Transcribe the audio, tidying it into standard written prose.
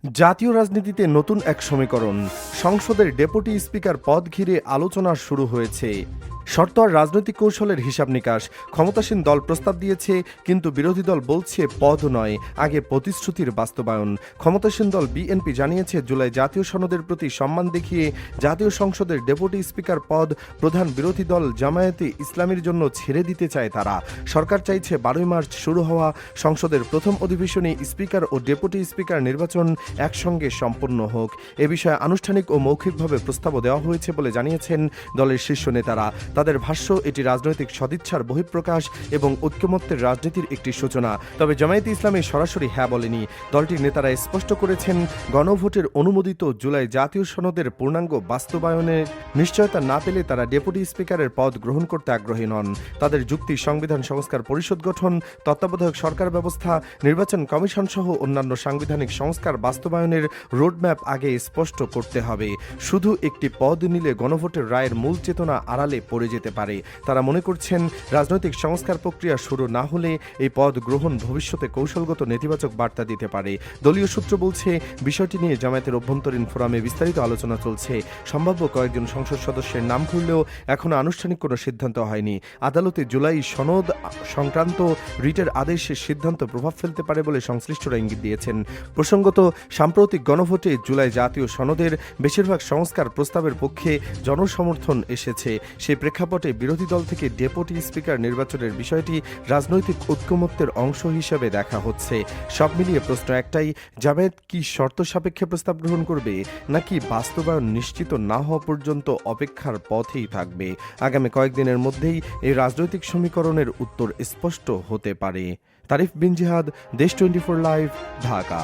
জাতীয় রাজনীতিতে নতুন এক সমীকরণ। সংসদের ডেপুটি স্পিকার পদ ঘিরে আলোচনা শুরু হয়েছে। শর্ত আর রাজনৈতিক কৌশলের হিসাব নিকাশ। ক্ষমতাসীন দল প্রস্তাব দিয়েছে, কিন্তু বিরোধী দল বলছে পদ নয়, আগে প্রতিশ্রুতির বাস্তবায়ন। ক্ষমতাসীন দল বিএনপি জানিয়েছে, জুলাই জাতীয় সনদের প্রতি সম্মান দেখিয়ে জাতীয় সংসদের ডেপুটি স্পিকার পদ প্রধান বিরোধী দল জামায়াতে ইসলামীর জন্য ছেড়ে দিতে চায় তারা। সরকার চাইছে 12 মার্চ শুরু হওয়া সংসদের প্রথম অধিবেশনে স্পিকার ও ডেপুটি স্পিকার নির্বাচন একসঙ্গে সম্পন্ন হোক। এ বিষয়ে আনুষ্ঠানিক ও মৌখিকভাবে প্রস্তাবও দেওয়া হয়েছে বলে জানিয়েছেন দলের শীর্ষ নেতারা। তাদের ভাষ্য, এটি রাজনৈতিক সদিচ্ছার বহিঃপ্রকাশ এবং ঐক্যমত্যের রাজনীতির একটি সূচনা। তবে জামায়াতে ইসলামী সরাসরি হ্যাঁ বলেনি। দলটির নেতারা স্পষ্ট করেছেন, গণভোটের অনুমোদিত জুলাই জাতীয় সনদের পূর্ণাঙ্গ বাস্তবায়নের নিশ্চয়তা না পেলে তারা ডেপুটি স্পিকারের পদ গ্রহণ করতে আগ্রহী নন। তাদের যুক্তি, সংবিধান সংস্কার পরিষদ গঠন, তত্ত্বাবধায়ক সরকার ব্যবস্থা, নির্বাচন কমিশন সহ অন্যান্য সাংবিধানিক সংস্কার বাস্তবায়নের রোডম্যাপ আগে স্পষ্ট করতে হবে। শুধু একটি পদ নিলে গণভোটের রায়ের মূল চেতনা আড়ালে পড়ে যেতে পারে। তারা মনে করছেন, রাজনৈতিক সংস্কার প্রক্রিয়া শুরু না হলে এই পদ গ্রহণ ভবিষ্যতে কৌশলগত নেতিবাচক বার্তা দিতে পারে। দলীয় সূত্র বলছে, বিষয়টি নিয়ে জামায়াতের অভ্যন্তরীণ ফোরামে বিস্তারিত আলোচনা চলছে। সম্ভাব্য কয়েকজন সংসদ সদস্যের নাম খুললেও এখনো আনুষ্ঠানিক কোনো সিদ্ধান্ত হয়নি। আদালতে জুলাই সনদ সংক্রান্ত রিটের আদেশের সিদ্ধান্ত প্রভাব ফেলতে পারে বলে সংশ্লিষ্টরা ইঙ্গিত দিয়েছেন। প্রসঙ্গত, সাম্প্রতিক গণভোটে জুলাই জাতীয় সনদের বেশিরভাগ সংস্কার প্রস্তাবের পক্ষে জনসমর্থন এসেছে। সেই প্রেক্ষাপটে বিরোধী দল থেকে ডেপুটি স্পিকার নির্বাচনের বিষয়টি রাজনৈতিক ঐক্যমত্যের অংশ হিসেবে দেখা হচ্ছে। সব মিলিয়ে প্রশ্ন একটাই, জামায়াত কি শর্ত সাপেক্ষে প্রস্তাব গ্রহণ করবে, নাকি বাস্তবায়ন নিশ্চিত না হওয়া পর্যন্ত অপেক্ষার পথেই থাকবে? আগামী কয়েকদিনের মধ্যেই এই রাজনৈতিক সমীকরণের উত্তর স্পষ্ট হতে পারে। তারিফ বিন জিহাদ, দেশ 24 লাইভ, ঢাকা।